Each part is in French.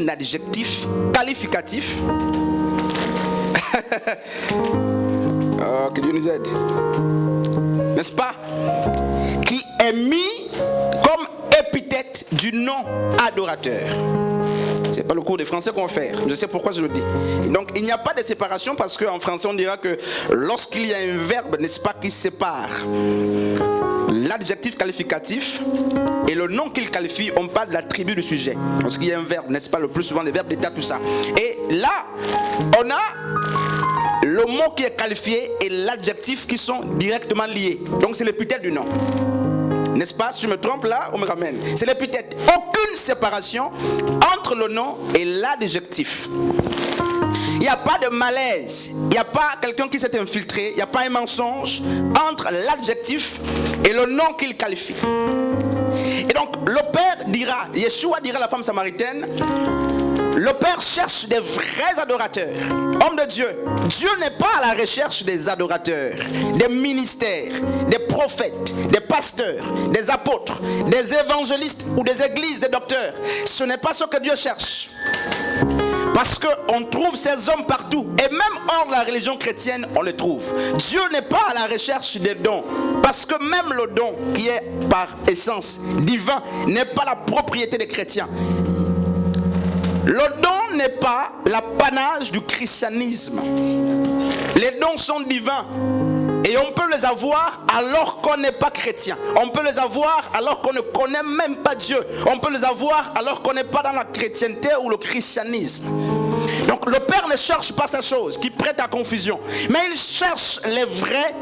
un adjectif qualificatif. Oh, que Dieu nous aide. N'est-ce pas? Qui est mis comme épithète du nom adorateur. C'est pas le cours de français qu'on va faire. Je sais pourquoi je le dis. Donc il n'y a pas de séparation parce qu'en français on dira que lorsqu'il y a un verbe, n'est-ce pas, qui sépare l'adjectif qualificatif et le nom qu'il qualifie, on parle de l'attribut du sujet. Parce qu'il y a un verbe, n'est-ce pas, le plus souvent des verbes d'état, tout ça. Et là, on a le mot qui est qualifié et l'adjectif qui sont directement liés. Donc c'est l'épithète du nom. N'est-ce pas? Si je me trompe là, on me ramène. C'est l'épithète. Aucune séparation entre le nom et l'adjectif. Il n'y a pas de malaise. Il n'y a pas quelqu'un qui s'est infiltré. Il n'y a pas un mensonge entre l'adjectif et le nom qu'il qualifie. Et donc le Père dira, Yeshua dira à la femme samaritaine, le Père cherche des vrais adorateurs. Homme de Dieu, Dieu n'est pas à la recherche des adorateurs, des ministères, des prophètes, des pasteurs, des apôtres, des évangélistes ou des églises, des docteurs. Ce n'est pas ce que Dieu cherche. Parce qu'on trouve ces hommes partout. Et même hors de la religion chrétienne, on les trouve. Dieu n'est pas à la recherche des dons. Parce que même le don, qui est par essence divin, n'est pas la propriété des chrétiens. Le don n'est pas l'apanage du christianisme. Les dons sont divins. Et on peut les avoir alors qu'on n'est pas chrétien. On peut les avoir alors qu'on ne connaît même pas Dieu. On peut les avoir alors qu'on n'est pas dans la chrétienté ou le christianisme. Donc le Père ne cherche pas ces choses qui prêtent à confusion. Mais il cherche les vrais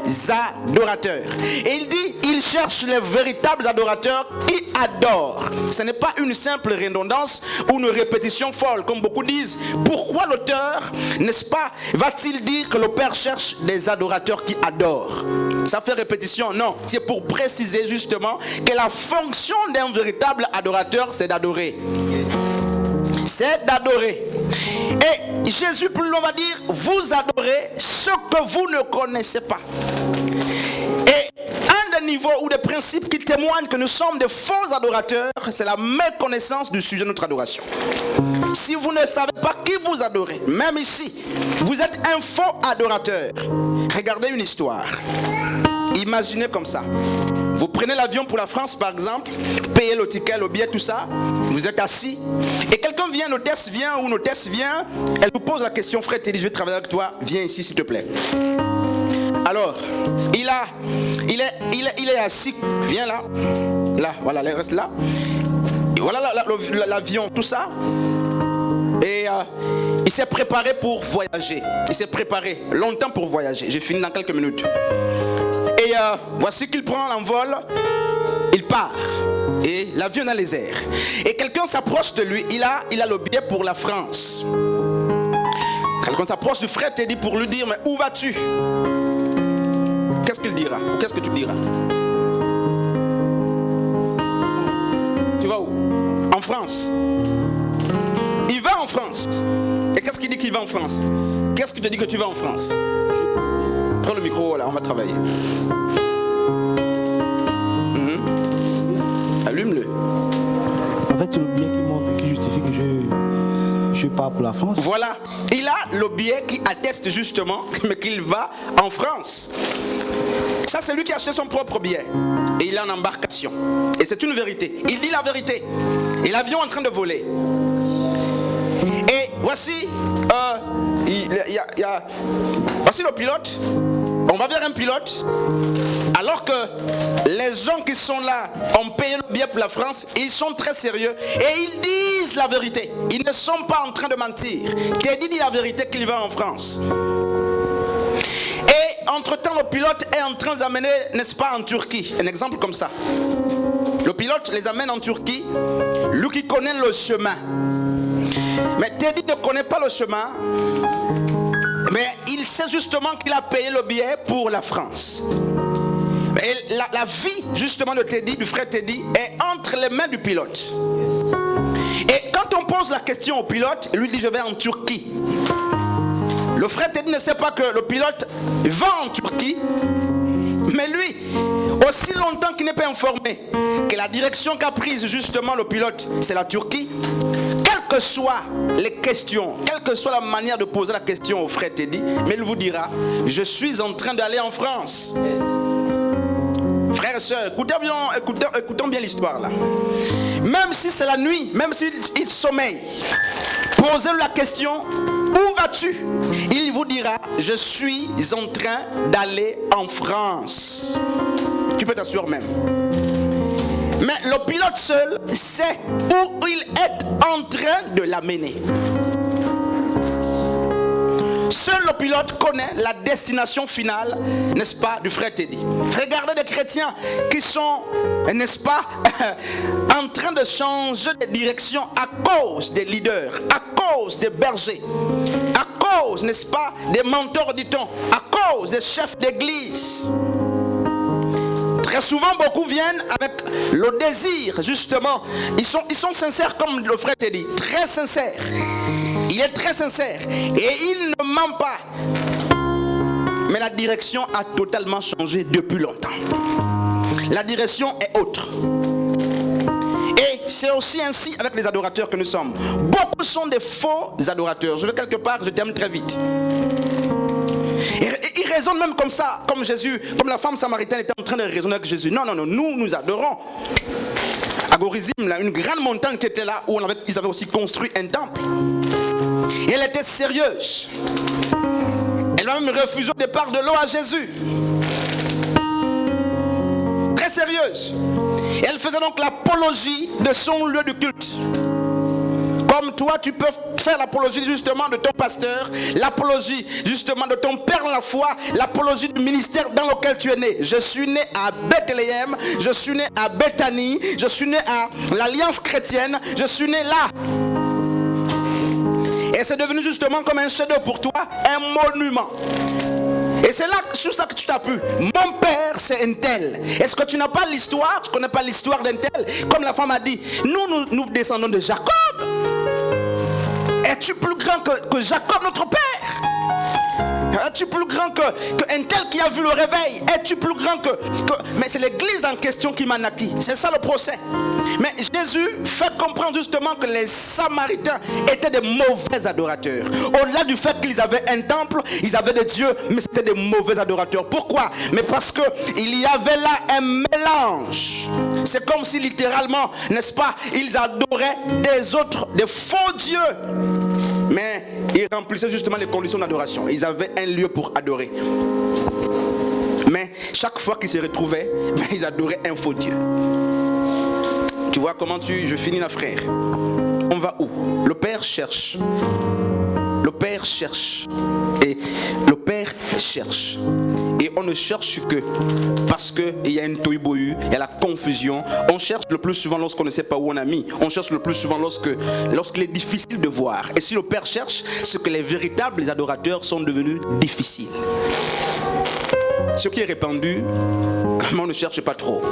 adorateurs. Et il dit, il cherche les véritables adorateurs qui adorent. Ce n'est pas une simple redondance ou une répétition folle, comme beaucoup disent. Pourquoi l'auteur, n'est-ce pas, va-t-il dire que le Père cherche des adorateurs qui adorent? Ça fait répétition? Non, c'est pour préciser justement que la fonction d'un véritable adorateur, c'est d'adorer. C'est d'adorer. Et Jésus plus loin va dire, vous adorez ce que vous ne connaissez pas. Et un des niveaux ou des principes qui témoignent que nous sommes des faux adorateurs, c'est la méconnaissance du sujet de notre adoration. Si vous ne savez pas qui vous adorez, même ici, vous êtes un faux adorateur. Regardez une histoire. Imaginez comme ça. Vous prenez l'avion pour la France par exemple, payez le ticket, le billet, tout ça. Vous êtes assis et quelqu'un vient, une hôtesse vient, elle vous pose la question, frère, elle dit, je vais travailler avec toi, viens ici s'il te plaît. Alors, il est assis, viens là, voilà, il reste là. Et voilà l'avion, tout ça. Et il s'est préparé pour voyager. Il s'est préparé longtemps pour voyager. J'ai fini dans quelques minutes. Et voici qu'il prend l'envol, il part. Et l'avion dans les airs. Et quelqu'un s'approche de lui, il a le billet pour la France. Quelqu'un s'approche du frère et dit pour lui dire, mais où vas-tu? Qu'est-ce qu'il dira? Qu'est-ce que tu diras? Tu vas où? En France. Il va en France. Et qu'est-ce qu'il dit qu'il va en France? Qu'est-ce qui te dit que tu vas en France? Prends le micro là, on va travailler. Allume-le. En fait, c'est le billet qui montre, qui justifie que je pars pour la France. Voilà, il a le billet qui atteste justement qu'il va en France. Ça, c'est lui qui a acheté son propre billet. Et il est en embarcation. Et c'est une vérité. Il dit la vérité. Et l'avion est en train de voler. Et voici, voici le pilote. On va vers un pilote. Alors que les gens qui sont là ont payé le billet pour la France, ils sont très sérieux et ils disent la vérité. Ils ne sont pas en train de mentir. Teddy dit la vérité qu'il va en France. Et entre-temps, le pilote est en train d'amener, n'est-ce pas, en Turquie. Un exemple comme ça. Le pilote les amène en Turquie, lui qui connaît le chemin. Mais Teddy ne connaît pas le chemin. Mais il sait justement qu'il a payé le billet pour la France. Et la vie justement de Teddy, du frère Teddy, est entre les mains du pilote. Et quand on pose la question au pilote, il lui dit je vais en Turquie. Le frère Teddy ne sait pas que le pilote va en Turquie. Mais lui, aussi longtemps qu'il n'est pas informé que la direction qu'a prise justement le pilote, c'est la Turquie. Quelle que soient les questions, quelle que soit la manière de poser la question au frère Teddy, mais il vous dira, je suis en train d'aller en France. Frères et sœurs, écoutons bien l'histoire là. Même si c'est la nuit, même s'il sommeille, posez-lui la question, où vas-tu? Il vous dira, je suis en train d'aller en France. Tu peux t'assurer même. Mais le pilote seul sait où il est en train de l'amener. Seul le pilote connaît la destination finale, n'est-ce pas, du frère Teddy. Regardez des chrétiens qui sont, n'est-ce pas, en train de changer de direction à cause des leaders, à cause des bergers, à cause, n'est-ce pas, des mentors du temps, à cause des chefs d'église. Très souvent, beaucoup viennent avec le désir, justement. Ils sont sincères comme le frère Teddy, très sincères. Il est très sincère et il ne ment pas. Mais la direction a totalement changé depuis longtemps. La direction est autre. Et c'est aussi ainsi avec les adorateurs que nous sommes. Beaucoup sont des faux adorateurs. Je vais quelque part, je termine très vite. Et ils raisonnent même comme ça, comme Jésus, comme la femme samaritaine était en train de raisonner avec Jésus. Non, nous adorons. À Gorizim, là, une grande montagne qui était là, où ils avaient aussi construit un temple. Et elle était sérieuse. Elle a même refusé au départ de l'eau à Jésus. Très sérieuse. Et elle faisait donc l'apologie de son lieu de culte. Comme toi, tu peux faire l'apologie justement de ton pasteur, l'apologie justement de ton père dans la foi, l'apologie du ministère dans lequel tu es né. Je suis né à Bethléem, je suis né à Bethanie, je suis né à l'Alliance chrétienne, je suis né là. Et c'est devenu justement comme un chef-d'œuvre pour toi, un monument. Et c'est là, sur ça que tu t'appuies. Mon père, c'est un tel. Est-ce que tu n'as pas l'histoire? Tu ne connais pas l'histoire d'un tel? Comme la femme a dit, nous descendons de Jacob. Es-tu plus grand que Jacob, notre père? Es-tu plus grand qu'un tel qui a vu le réveil? Es-tu plus grand que... Mais c'est l'église en question qui m'a naquis. C'est ça le procès. Mais Jésus fait comprendre justement que les Samaritains étaient des mauvais adorateurs. Au-delà du fait qu'ils avaient un temple, ils avaient des dieux, mais c'était des mauvais adorateurs. Pourquoi? Mais parce qu'il y avait là un mélange. C'est comme si littéralement, n'est-ce pas, ils adoraient des faux dieux. Mais ils remplissaient justement les conditions d'adoration. Ils avaient un lieu pour adorer. Mais chaque fois qu'ils se retrouvaient, ils adoraient un faux Dieu. Tu vois comment je finis là, frère. On va où? Le Père cherche. Le Père cherche. Et le Père cherche. Et on ne cherche que parce qu'il y a une tohu-bohu, il y a la confusion. On cherche le plus souvent lorsqu'on ne sait pas où on a mis. On cherche le plus souvent lorsqu'il est difficile de voir. Et si le Père cherche, c'est que les véritables adorateurs sont devenus difficiles. Ce qui est répandu, on ne cherche pas trop.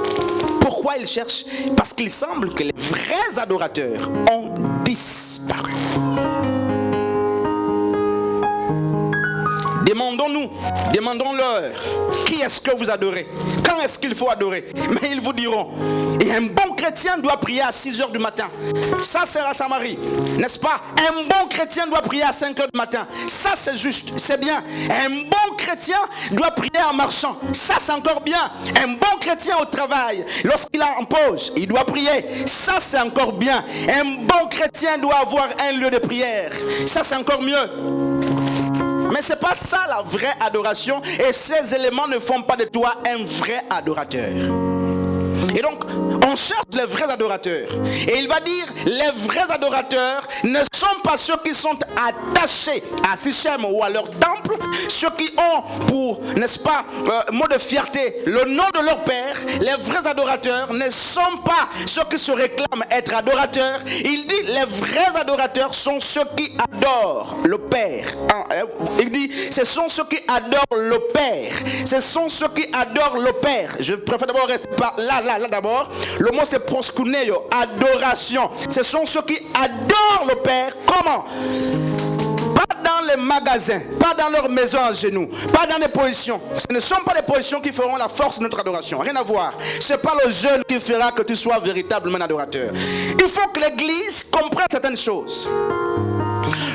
Pourquoi il cherche? Parce qu'il semble que les vrais adorateurs ont disparu. Demandons-leur, qui est-ce que vous adorez? Quand est-ce qu'il faut adorer? Mais ils vous diront, et un bon chrétien doit prier à 6h du matin. Ça c'est la Samarie, n'est-ce pas? Un bon chrétien doit prier à 5h du matin. Ça c'est juste, c'est bien. Un bon chrétien doit prier en marchant. Ça c'est encore bien. Un bon chrétien au travail, lorsqu'il est en pause, il doit prier. Ça c'est encore bien. Un bon chrétien doit avoir un lieu de prière. Ça c'est encore mieux. Mais ce n'est pas ça la vraie adoration. Et ces éléments ne font pas de toi un vrai adorateur. Et donc, on cherche les vrais adorateurs. Et il va dire, les vrais adorateurs ne sont pas ceux qui sont attachés à Sichem ou à leur temple, ceux qui ont pour, n'est-ce pas, mot de fierté, le nom de leur père. Les vrais adorateurs ne sont pas ceux qui se réclament être adorateurs. Il dit, les vrais adorateurs sont ceux qui adorent le Père. Il dit, ce sont ceux qui adorent le Père. Ce sont ceux qui adorent le Père. Je préfère d'abord rester par là d'abord. Le mot c'est proskuneo, adoration. Ce sont ceux qui adorent le Père. Comment? Pas dans les magasins, pas dans leur maison à genoux, pas dans des positions. Ce ne sont pas les positions qui feront la force de notre adoration. Rien à voir. Ce n'est pas le jeûne qui fera que tu sois véritablement un adorateur. Il faut que l'Église comprenne certaines choses.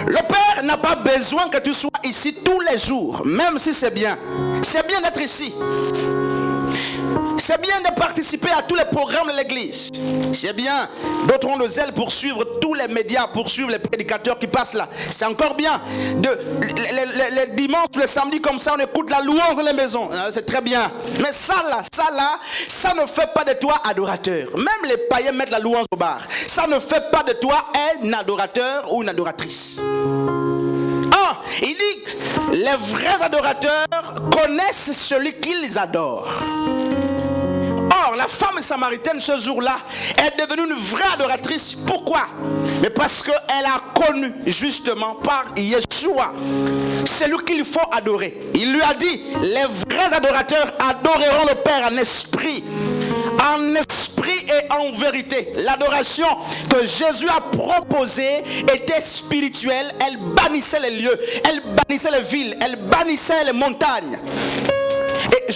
Le Père n'a pas besoin que tu sois ici tous les jours, même si c'est bien. C'est bien d'être ici. C'est bien de participer à tous les programmes de l'église. C'est bien. D'autres ont le zèle pour suivre tous les médias, pour suivre les prédicateurs qui passent là. C'est encore bien. Les dimanches, les samedis comme ça, on écoute la louange dans les maisons. C'est très bien. Mais ça ne fait pas de toi adorateur. Même les païens mettent la louange au bar. Ça ne fait pas de toi un adorateur ou une adoratrice. Il dit, les vrais adorateurs connaissent celui qu'ils adorent. Or, la femme samaritaine ce jour-là est devenue une vraie adoratrice. Pourquoi? Mais parce qu'elle a connu justement par Yeshua celui qu'il faut adorer. Il lui a dit, les vrais adorateurs adoreront le Père en esprit et en vérité. L'adoration que Jésus a proposée était spirituelle. Elle bannissait les lieux, elle bannissait les villes, elle bannissait les montagnes. Et